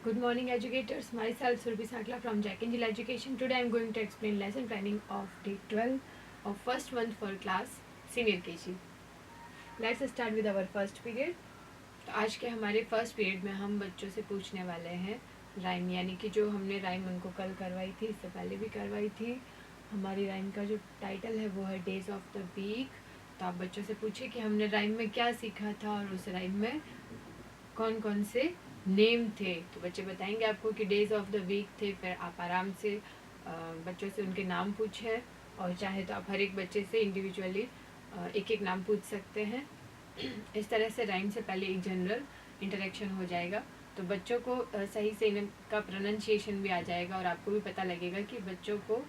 Good morning, educators. Myself Surbi Sakla from Jack Angel Education. Today I am going to explain lesson planning of day 12 of first month for class senior KG. Let's start with our first period. तो आज के हमारे first period में हम बच्चों से पूछने वाले हैं राइम, यानी कि जो हमने राइम उनको कल करवाई थी, इससे पहले भी करवाई थी। हमारी राइम का जो टाइटल है वो है डेज ऑफ द वीक। तो आप बच्चों से पूछिए कि हमने राइम में क्या सीखा था और उस राइम में कौन कौन से नेम थे। तो बच्चे बताएंगे आपको कि डेज ऑफ द वीक थे। फिर आप आराम से बच्चों से उनके नाम पूछें, और चाहे तो आप हर एक बच्चे से इंडिविजुअली एक एक नाम पूछ सकते हैं। इस तरह से राइम से पहले एक जनरल इंटरेक्शन हो जाएगा, तो बच्चों को सही से इनका प्रोनाउंसिएशन भी आ जाएगा और आपको भी पता लगेगा कि बच्चों को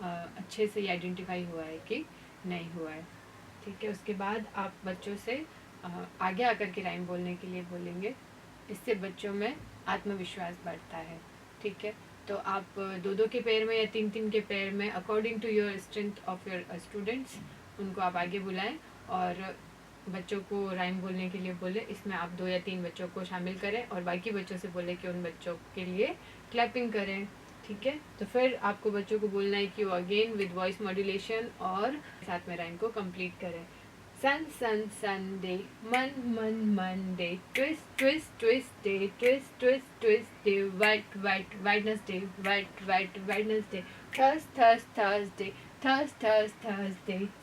अच्छे से आइडेंटिफाई हुआ है कि नहीं हुआ है। ठीक है, उसके बाद आप बच्चों से आगे आकर के राइम बोलने के लिए बोलेंगे। इससे बच्चों में आत्मविश्वास बढ़ता है। ठीक है, तो आप दो दो के पेयर में या तीन तीन के पेयर में according to your strength of your students उनको आप आगे बुलाएं और बच्चों को राइम बोलने के लिए बोले। इसमें आप 2 या 3 बच्चों को शामिल करें और बाकी बच्चों से बोले कि उन बच्चों के लिए क्लैपिंग करें। ठीक है, तो फिर आपको बच्चों को बोलना है कि वो अगेन विद वॉइस मॉड्यूलेशन और साथ में राइम को कंप्लीट करें। Sun, sun, Sunday, mon, Monday, twist, twist, twist day, twist, twist, twist day, white, white, Wednesday, white, white, Wednesday, Thursday, Thursday,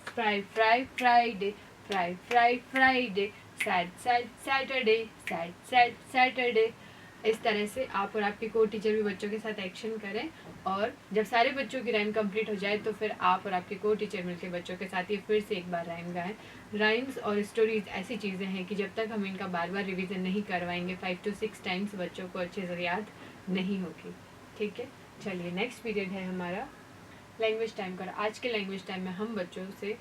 Friday, Friday, sad, Saturday, sad, Saturday। इस तरह से आप और आपके को टीचर भी बच्चों के साथ एक्शन करें, और जब सारे बच्चों की राइम कंप्लीट हो जाए तो फिर आप और आपके को टीचर मिलकर बच्चों के साथ ये फिर से एक बार राइम गाएं। राइम्स और स्टोरीज ऐसी चीज़ें हैं कि जब तक हम इनका बार बार रिवीजन नहीं करवाएंगे 5 to 6 टाइम्स बच्चों को अच्छे से याद नहीं होगी। ठीक है, चलिए नेक्स्ट पीरियड है हमारा लैंग्वेज टाइम का। आज के लैंग्वेज टाइम में हम बच्चों से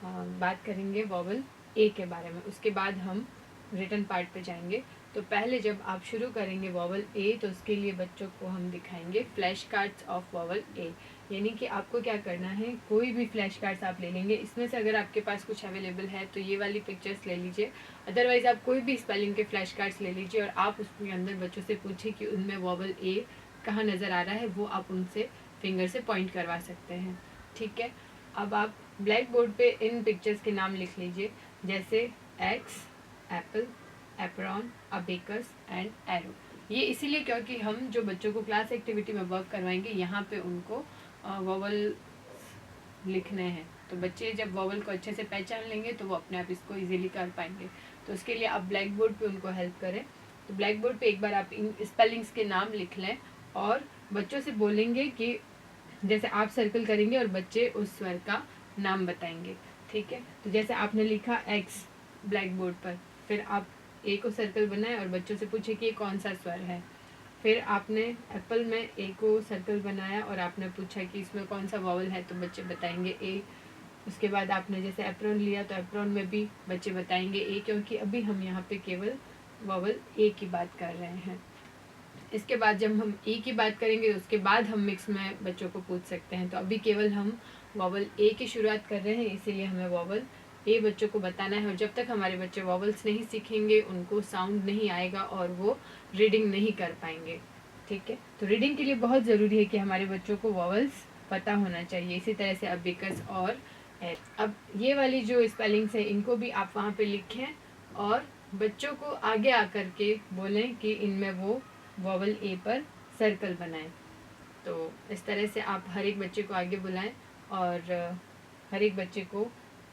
बात करेंगे वॉवल ए के बारे में। उसके बाद हम रिटन पार्ट पे जाएंगे। तो पहले जब आप शुरू करेंगे वॉवल ए, तो उसके लिए बच्चों को हम दिखाएंगे फ्लैश कार्ड्स ऑफ वॉवल ए। यानी कि आपको क्या करना है, कोई भी फ्लैश कार्ड्स आप ले लेंगे। इसमें से अगर आपके पास कुछ अवेलेबल है तो ये वाली पिक्चर्स ले लीजिए, अदरवाइज आप कोई भी स्पेलिंग के फ्लैश कार्ड्स ले लीजिए और आप उसके अंदर बच्चों से पूछिए कि उनमें वॉवल ए कहाँ नज़र आ रहा है, वो आप उनसे फिंगर से पॉइंट करवा सकते हैं। ठीक है, अब आप ब्लैक बोर्ड पे इन पिक्चर्स के नाम लिख लीजिए, जैसे x, Apple, apron, abacus and arrow. ये इसीलिए क्योंकि हम जो बच्चों को क्लास एक्टिविटी में वर्क करवाएंगे यहाँ पे उनको वॉवल लिखने हैं। तो बच्चे जब वॉवल को अच्छे से पहचान लेंगे तो वो अपने आप इसको इजीली कर पाएंगे। तो उसके लिए आप ब्लैक बोर्ड पे उनको हेल्प करें। तो ब्लैक बोर्ड पे एक बार आप इन स्पेलिंग्स के नाम लिख लें और बच्चों से बोलेंगे कि जैसे आप सर्कल करेंगे और बच्चे उस स्वर का नाम बताएंगे। ठीक है, तो जैसे आपने लिखा एक्स ब्लैक बोर्ड पर, फिर आप ए को सर्कल बनाए और बच्चों से पूछे कि ये कौन सा स्वर है। फिर आपने एप्पल में ए को सर्कल बनाया और आपने पूछा कि इसमें कौन सा वॉवल है, तो बच्चे बताएंगे ए। उसके बाद आपने जैसे एप्रॉन लिया तो एप्रॉन में भी बच्चे बताएंगे ए, क्योंकि अभी हम यहाँ पे केवल वॉवल ए की बात कर रहे हैं। इसके बाद जब हम ए की बात करेंगे उसके बाद हम मिक्स में बच्चों को पूछ सकते हैं। तो अभी केवल हम वॉवल ए की शुरुआत कर रहे हैं, इसीलिए हमें वॉवल ए बच्चों को बताना है। और जब तक हमारे बच्चे वॉवल्स नहीं सीखेंगे उनको साउंड नहीं आएगा और वो रीडिंग नहीं कर पाएंगे। ठीक है, तो रीडिंग के लिए बहुत ज़रूरी है कि हमारे बच्चों को वॉवल्स पता होना चाहिए। इसी तरह से अबिकस और एल। अब ये वाली जो स्पेलिंग्स है इनको भी आप वहाँ पे लिखें और बच्चों को आगे आकर के बोलें कि इनमें वो वॉवल ए पर सर्कल बनाएं। तो इस तरह से आप हर एक बच्चे को आगे बुलाएं और हर एक बच्चे को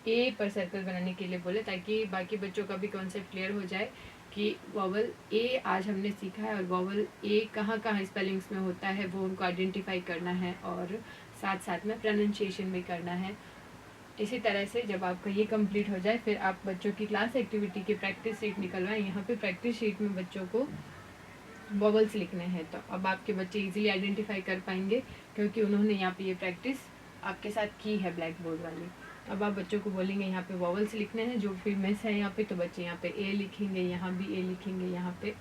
ए पर सर्कल बनाने के लिए बोले, ताकि बाकी बच्चों का भी कॉन्सेप्ट क्लियर हो जाए कि वॉवल ए आज हमने सीखा है और वॉवल ए कहाँ कहाँ स्पेलिंग्स में होता है वो उनको आइडेंटिफाई करना है और साथ साथ में प्रोनाउंसिएशन भी करना है। इसी तरह से जब आपका ये कंप्लीट हो जाए फिर आप बच्चों की क्लास एक्टिविटी की प्रैक्टिस शीट निकलवाएं। यहाँ पे प्रैक्टिस शीट में बच्चों को वॉवल्स लिखने हैं, तो अब आपके बच्चे इजीली आइडेंटिफाई कर पाएंगे क्योंकि उन्होंने यहाँ पे ये प्रैक्टिस आपके साथ की है ब्लैक बोर्ड वाली। अब आप बच्चों को बोलेंगे यहाँ पे वॉवल्स लिखने हैं, जो भी मिस है यहाँ पे, तो बच्चे यहाँ पे ए लिखेंगे, यहाँ भी ए लिखेंगे, यहाँ पे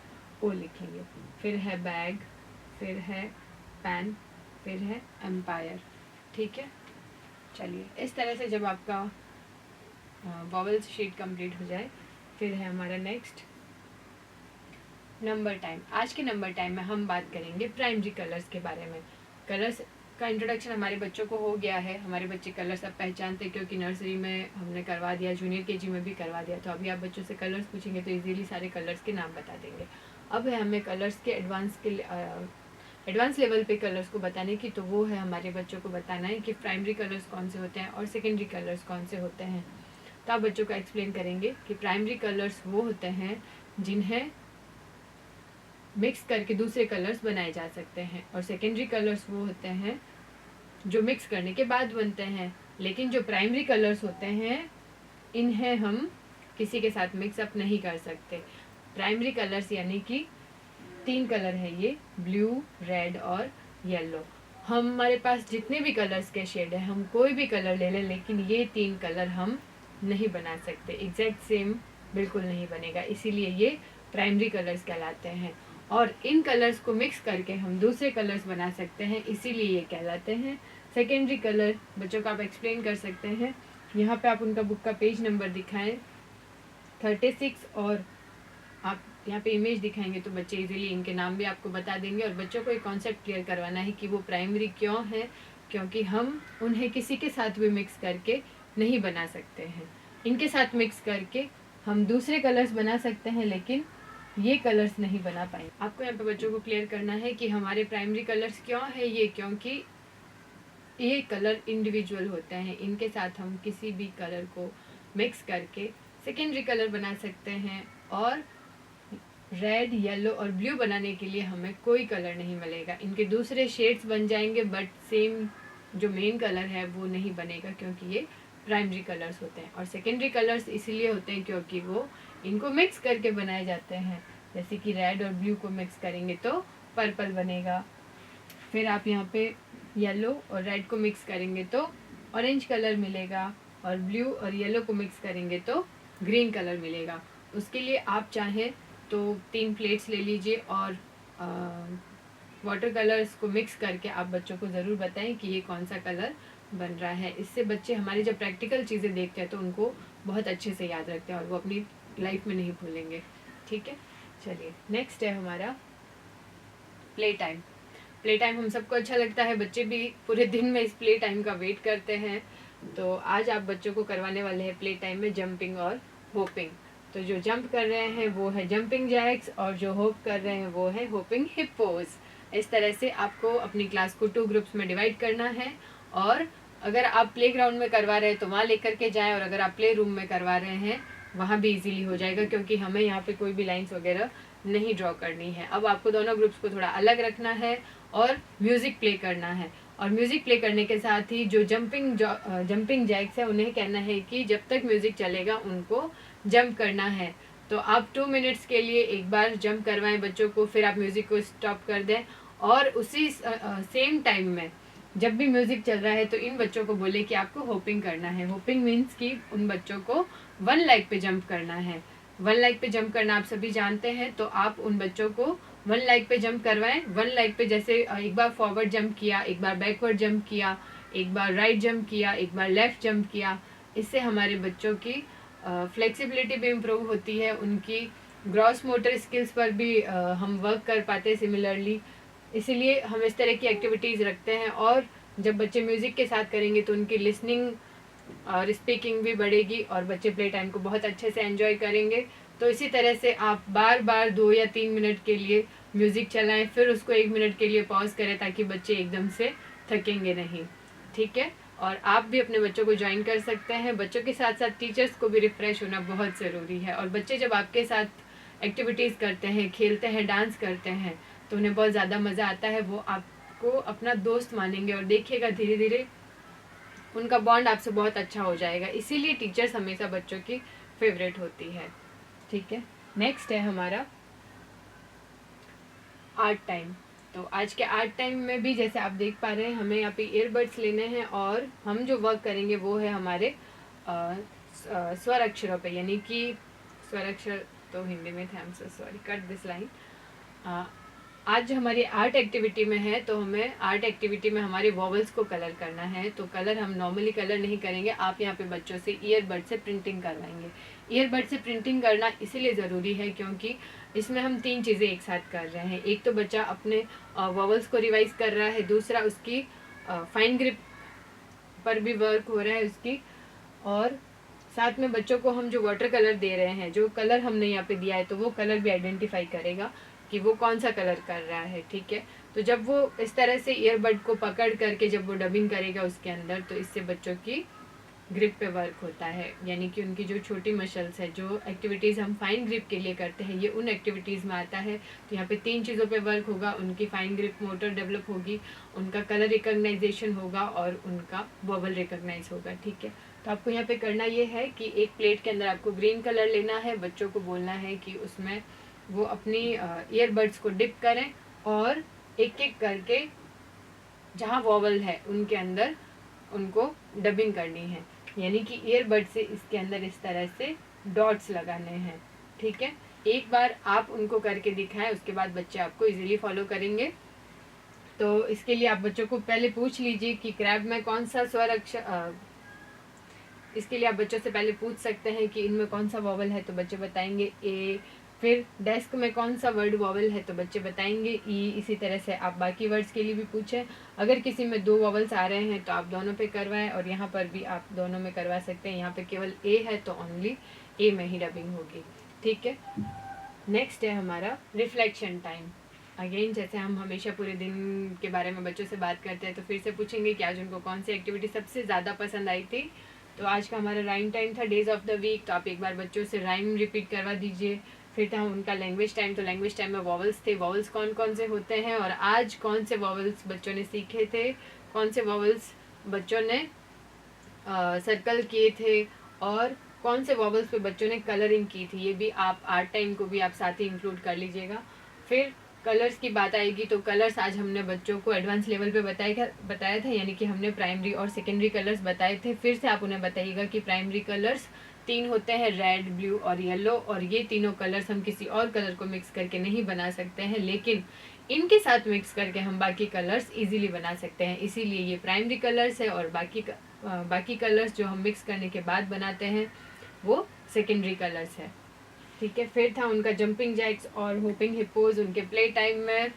ओ लिखेंगे। फिर है बैग, फिर है पैन, फिर है एम्पायर। ठीक है, चलिए इस तरह से जब आपका वॉवल्स शीट कंप्लीट हो जाए फिर है हमारा नेक्स्ट नंबर टाइम। आज के नंबर टाइम में हम बात करेंगे प्राइमरी कलर्स के बारे में। कलर्स का इंट्रोडक्शन हमारे बच्चों को हो गया है, हमारे बच्चे कलर सब पहचानते हैं क्योंकि नर्सरी में हमने करवा दिया, जूनियर केजी में भी करवा दिया। तो अभी आप बच्चों से कलर्स पूछेंगे तो इजीली सारे कलर्स के नाम बता देंगे। अब है हमें कलर्स के एडवांस लेवल पे कलर्स को बताने की, तो वो है हमारे बच्चों को बताना है कि प्राइमरी कलर्स कौन से होते हैं और सेकेंडरी कलर्स कौन से होते हैं। तो आप बच्चों को एक्सप्लेन करेंगे कि प्राइमरी कलर्स वो होते हैं जिन्हें मिक्स करके दूसरे कलर्स बनाए जा सकते हैं, और सेकेंडरी कलर्स वो होते हैं जो मिक्स करने के बाद बनते हैं। लेकिन जो प्राइमरी कलर्स होते हैं इन्हें हम किसी के साथ मिक्स अप नहीं कर सकते। प्राइमरी कलर्स यानी कि 3 कलर है ये, ब्लू, रेड और येलो। हमारे पास जितने भी कलर्स के शेड है, हम कोई भी कलर ले लें, लेकिन ये 3 कलर हम नहीं बना सकते, एग्जैक्ट सेम बिल्कुल नहीं बनेगा, इसीलिए ये प्राइमरी कलर्स कहलाते हैं। और इन कलर्स को मिक्स करके हम दूसरे कलर्स बना सकते हैं, इसीलिए ये कहलाते हैं सेकेंडरी कलर। बच्चों को आप एक्सप्लेन कर सकते हैं। यहाँ पे आप उनका बुक का पेज नंबर दिखाएं 36, और आप यहाँ पे इमेज दिखाएंगे तो बच्चे इजीली इनके नाम भी आपको बता देंगे। और बच्चों को एक कॉन्सेप्ट क्लियर करवाना है कि वो प्राइमरी क्यों है, क्योंकि हम उन्हें किसी के साथ भी मिक्स करके नहीं बना सकते हैं। इनके साथ मिक्स करके हम दूसरे कलर्स बना सकते हैं, लेकिन ये कलर्स नहीं बना पाएंगे। आपको यहाँ पे बच्चों को क्लियर करना है कि हमारे प्राइमरी कलर्स क्यों है ये, क्योंकि ये कलर इंडिविजुअल होते हैं, इनके साथ हम किसी भी कलर को मिक्स करके सेकेंडरी कलर बना सकते हैं। और रेड, येलो और ब्लू बनाने के लिए हमें कोई कलर नहीं मिलेगा, इनके दूसरे शेड्स बन जाएंगे, बट सेम जो मेन कलर है वो नहीं बनेगा, क्योंकि ये प्राइमरी कलर्स होते हैं। और सेकेंडरी कलर्स इसीलिए होते हैं क्योंकि वो इनको मिक्स करके बनाए जाते हैं। जैसे कि रेड और ब्लू को मिक्स करेंगे तो पर्पल बनेगा, फिर आप यहाँ पे येलो और रेड को मिक्स करेंगे तो ऑरेंज कलर मिलेगा, और ब्लू और येलो को मिक्स करेंगे तो ग्रीन कलर मिलेगा। उसके लिए आप चाहें तो 3 प्लेट्स ले लीजिए और वाटर कलर्स को मिक्स करके आप बच्चों को ज़रूर बताएं कि ये कौन सा कलर बन रहा है। इससे बच्चे हमारी जब प्रैक्टिकल चीज़ें देखते हैं तो उनको बहुत अच्छे से याद रखते हैं और वो अपनी लाइफ में नहीं भूलेंगे। ठीक है, चलिए नेक्स्ट है हमारा प्ले टाइम। प्ले टाइम हम सबको अच्छा लगता है, बच्चे भी पूरे दिन में इस प्ले टाइम का वेट करते हैं। तो आज आप बच्चों को करवाने वाले हैं प्ले टाइम में जंपिंग और होपिंग। तो जो जंप कर रहे हैं वो है जंपिंग जैक्स, और जो होप कर रहे हैं वो है होपिंग हिप्पोज। इस तरह से आपको अपनी क्लास को 2 ग्रुप्स में डिवाइड करना है, और अगर आप प्ले ग्राउंड में करवा रहे हैं तो वहाँ लेकर के जाएं, और अगर आप प्ले रूम में करवा रहे हैं वहाँ भी इजीली हो जाएगा, क्योंकि हमें यहाँ पे कोई भी लाइंस वगैरह नहीं ड्रॉ करनी है। अब आपको दोनों ग्रुप्स को थोड़ा अलग रखना है और म्यूजिक प्ले करना है, और म्यूजिक प्ले करने के साथ ही जो जंपिंग जैक्स है उन्हें कहना है कि जब तक म्यूजिक चलेगा उनको जंप करना है। तो आप 2 मिनट्स के लिए एक बार जंप करवाएं बच्चों को, फिर आप म्यूजिक को स्टॉप कर दें, और उसी सेम टाइम में जब भी म्यूजिक चल रहा है तो इन बच्चों को बोले कि आपको होपिंग करना है। होपिंग मीन्स कि उन बच्चों को 1 लेग पे जंप करना है। 1 लेग पे जंप करना आप सभी जानते हैं, तो आप उन बच्चों को 1 लेग पे जंप करवाएं। 1 लेग पे जैसे एक बार फॉरवर्ड जंप किया, एक बार बैकवर्ड जंप किया, एक बार राइट जंप किया, एक बार लेफ्ट जंप किया। इससे हमारे बच्चों की फ्लेक्सिबिलिटी भी इम्प्रूव होती है, उनकी ग्रॉस मोटर स्किल्स पर भी हम वर्क कर पाते हैं सिमिलरली। इसीलिए हम इस तरह की एक्टिविटीज़ रखते हैं, और जब बच्चे म्यूज़िक के साथ करेंगे तो उनकी लिसनिंग और स्पीकिंग भी बढ़ेगी, और बच्चे प्ले टाइम को बहुत अच्छे से एंजॉय करेंगे। तो इसी तरह से आप बार बार 2 या 3 मिनट के लिए म्यूज़िक चलाएं, फिर उसको 1 मिनट के लिए पॉज करें, ताकि बच्चे एकदम से थकेंगे नहीं। ठीक है, और आप भी अपने बच्चों को ज्वाइन कर सकते हैं। बच्चों के साथ साथ टीचर्स को भी रिफ्रेश होना बहुत ज़रूरी है, और बच्चे जब आपके साथ एक्टिविटीज़ करते हैं, खेलते हैं, डांस करते हैं, तो उन्हें बहुत ज़्यादा मज़ा आता है। वो आपको अपना दोस्त मानेंगे, और देखिएगा धीरे धीरे उनका बॉन्ड आपसे बहुत अच्छा हो जाएगा। इसीलिए टीचर्स हमेशा बच्चों की फेवरेट होती है। ठीक है, नेक्स्ट है हमारा आर्ट टाइम। तो आज के आर्ट टाइम में भी जैसे आप देख पा रहे हैं, हमें यहाँ पे ईयरबड्स लेने हैं, और हम जो वर्क करेंगे वो है हमारे स्वर अक्षरों पे, यानी कि स्वर अक्षर तो हिंदी में थे, सॉरी कट दिस लाइन। आज हमारी आर्ट एक्टिविटी में है, तो हमें आर्ट एक्टिविटी में हमारे वॉवल्स को कलर करना है। तो कलर हम नॉर्मली कलर नहीं करेंगे, आप यहाँ पे बच्चों से ईयरबड से प्रिंटिंग करवाएंगे। ईयरबड से प्रिंटिंग करना इसीलिए ज़रूरी है क्योंकि इसमें हम 3 चीज़ें एक साथ कर रहे हैं। एक तो बच्चा अपने वॉवल्स को रिवाइज कर रहा है, दूसरा उसकी फाइन ग्रिप पर भी वर्क हो रहा है उसकी, और साथ में बच्चों को हम जो वाटर कलर दे रहे हैं, जो कलर हमने यहाँ पे दिया है, तो वो कलर भी आइडेंटिफाई करेगा कि वो कौन सा कलर कर रहा है। ठीक है, तो जब वो इस तरह से ईयरबड को पकड़ करके जब वो डबिंग करेगा उसके अंदर, तो इससे बच्चों की ग्रिप पे वर्क होता है, यानी कि उनकी जो छोटी मसल्स है, जो एक्टिविटीज़ हम फाइन ग्रिप के लिए करते हैं, ये उन एक्टिविटीज़ में आता है। तो यहाँ पे 3 चीज़ों पे वर्क होगा, उनकी फाइन ग्रिप मोटर डेवलप होगी, उनका कलर रिकॉग्नाइजेशन होगा और उनका वॉवल रिकॉग्नाइज होगा। ठीक है, तो आपको यहाँ पे करना ये है कि एक प्लेट के अंदर आपको ग्रीन कलर लेना है, बच्चों को बोलना है कि उसमें वो अपनी ईयरबड्स को डिप करें और एक एक करके जहाँ वॉवल है उनके अंदर उनको डबिंग करनी है, यानी कि ईयरबड से इसके अंदर इस तरह से डॉट्स लगाने हैं। ठीक है, एक बार आप उनको करके दिखाएं, उसके बाद बच्चे आपको इजीली फॉलो करेंगे। तो इसके लिए आप बच्चों को पहले पूछ लीजिए कि क्रैब में कौन सा स्वर अक्षर, इसके लिए आप बच्चों से पहले पूछ सकते हैं कि इनमें कौन सा वॉवल है, तो बच्चे बताएंगे ए। फिर डेस्क में कौन सा वर्ड वॉवल है, तो बच्चे बताएंगे ई। इसी तरह से आप बाकी वर्ड्स के लिए भी पूछें। अगर किसी में 2 वॉवल्स आ रहे हैं तो आप दोनों पे करवाएं, और यहाँ पर भी आप दोनों में करवा सकते हैं। यहाँ पे केवल ए है तो ओनली ए में ही डबिंग होगी। ठीक है, नेक्स्ट है हमारा रिफ्लेक्शन टाइम। अगेन जैसे हम हमेशा पूरे दिन के बारे में बच्चों से बात करते हैं, तो फिर से पूछेंगे कि आज उनको कौन सी एक्टिविटी सबसे ज़्यादा पसंद आई थी। तो आज का हमारा राइम टाइम था, डेज ऑफ द वीक। तो आप एक बार बच्चों से राइम रिपीट करवा दीजिए। फिर था उनका लैंग्वेज टाइम, तो लैंग्वेज टाइम में वॉवल्स थे, वॉवल्स कौन कौन से होते हैं और आज कौन से वॉवल्स बच्चों ने सीखे थे, कौन से वॉवल्स बच्चों ने सर्कल किए थे, और कौन से वॉवल्स पे बच्चों ने कलरिंग की थी। ये भी आप आर्ट टाइम को भी आप साथ ही इंक्लूड कर लीजिएगा। फिर कलर्स की बात आएगी, तो कलर्स आज हमने बच्चों को एडवांस लेवल पे बताया था, यानी कि हमने प्राइमरी और सेकेंडरी कलर्स बताए थे। फिर से आप उन्हें बताइएगा कि प्राइमरी कलर्स 3 होते हैं, रेड, ब्लू और येलो, और ये तीनों कलर्स हम किसी और कलर को मिक्स करके नहीं बना सकते हैं, लेकिन इनके साथ मिक्स करके हम बाकी कलर्स इजीली बना सकते हैं। इसीलिए ये प्राइमरी कलर्स है, और बाकी कलर्स जो हम मिक्स करने के बाद बनाते हैं वो सेकेंडरी कलर्स है। ठीक है, फिर था उनका जंपिंग जैक्स और होपिंग हिप्पोज उनके प्ले टाइम में।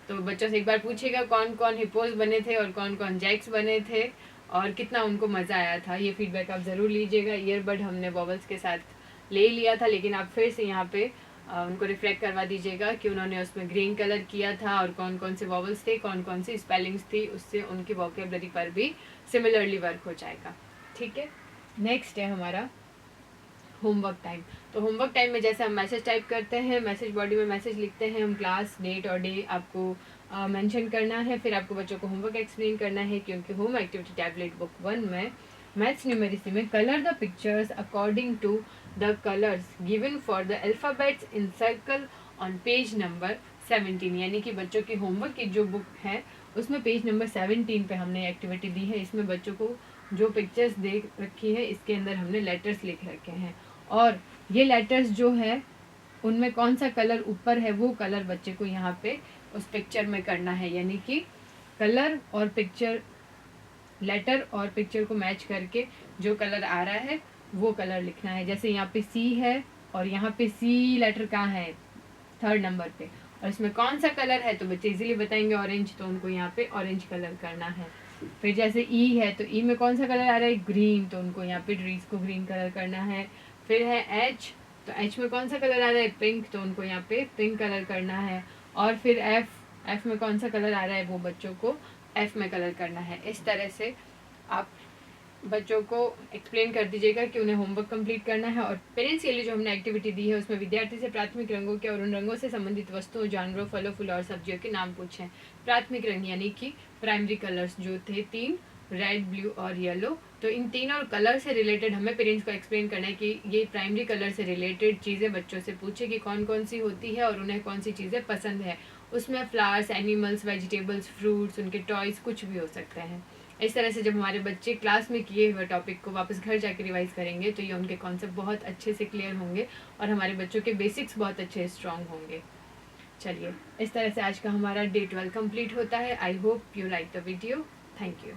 तो बच्चों से एक बार पूछिएगा कौन कौन हिप्पोज बने थे और कौन कौन जैक्स बने थे, और कितना उनको मज़ा आया था। ये फीडबैक आप ज़रूर लीजिएगा। ईयरबड हमने वॉवल्स के साथ ले लिया था, लेकिन आप फिर से यहाँ पे उनको रिफ्लेक्ट करवा दीजिएगा कि उन्होंने उसमें ग्रीन कलर किया था और कौन कौन से वॉवल्स थे, कौन कौन सी स्पेलिंग्स थी। उससे उनकी वोकेबलरी पर भी सिमिलरली वर्क हो जाएगा। ठीक है, नेक्स्ट है हमारा होमवर्क टाइम। तो होमवर्क टाइम में जैसे हम मैसेज टाइप करते हैं, मैसेज बॉडी में मैसेज लिखते हैं, हम क्लास, डेट और डे आपको मेंशन करना है। फिर आपको बच्चों को होमवर्क एक्सप्लेन करना है कि उनके होम एक्टिविटी टैबलेट बुक 1 में मैथ्स न्यूमेरिसी में colour the pictures according to the colours given for the alphabets in circle on page number 17, यानी कि बच्चों की होमवर्क की जो बुक है उसमें पेज नंबर 17 पे हमने एक्टिविटी दी है। इसमें बच्चों को जो पिक्चर्स देख रखी है इसके अंदर हमने लेटर्स लिख रखे हैं, और ये लेटर्स जो है उनमें कौन सा कलर ऊपर है वो कलर बच्चे को यहाँ पे उस पिक्चर में करना है, यानी कि कलर और पिक्चर, लेटर और पिक्चर को मैच करके जो कलर आ रहा है वो कलर लिखना है। जैसे यहाँ पे सी है और यहाँ पे सी लेटर कहाँ है, 3rd नंबर पे, और इसमें कौन सा कलर है तो बच्चे इजीली बताएंगे ऑरेंज, तो उनको यहाँ पे ऑरेंज कलर करना है। फिर जैसे ई है तो ई में कौन सा कलर आ रहा है, ग्रीन, तो उनको यहाँ पे ट्रीज को ग्रीन कलर करना है। फिर है एच, तो एच में कौन सा कलर आ रहा है, पिंक, तो उनको यहाँ पे पिंक कलर करना है। और फिर एफ में कौन सा कलर आ रहा है वो बच्चों को एफ में कलर करना है। इस तरह से आप बच्चों को एक्सप्लेन कर दीजिएगा कि उन्हें होमवर्क कंप्लीट करना है। और पेरेंट्स के लिए जो हमने एक्टिविटी दी है उसमें विद्यार्थी से प्राथमिक रंगों के और उन रंगों से संबंधित वस्तुओं, जानवरों, फलों, फूलों और सब्जियों के नाम पूछें। प्राथमिक रंग यानी कि प्राइमरी कलर्स जो थे 3, रेड, ब्लू और येलो, तो इन तीनों कलर से रिलेटेड हमें पेरेंट्स को एक्सप्लेन करना है कि ये प्राइमरी कलर से रिलेटेड चीज़ें बच्चों से पूछे कि कौन कौन सी होती है और उन्हें कौन सी चीज़ें पसंद है। उसमें फ्लावर्स, एनिमल्स, वेजिटेबल्स, फ्रूट्स, उनके टॉयज़ कुछ भी हो सकते हैं। इस तरह से जब हमारे बच्चे क्लास में किए हुए टॉपिक को वापस घर जाके रिवाइज करेंगे तो ये उनके कॉन्सेप्ट बहुत अच्छे से क्लियर होंगे और हमारे बच्चों के बेसिक्स बहुत अच्छे स्ट्रॉन्ग होंगे। चलिए, इस तरह से आज का हमारा डे 12 कंप्लीट होता है। I hope you like the video. Thank you.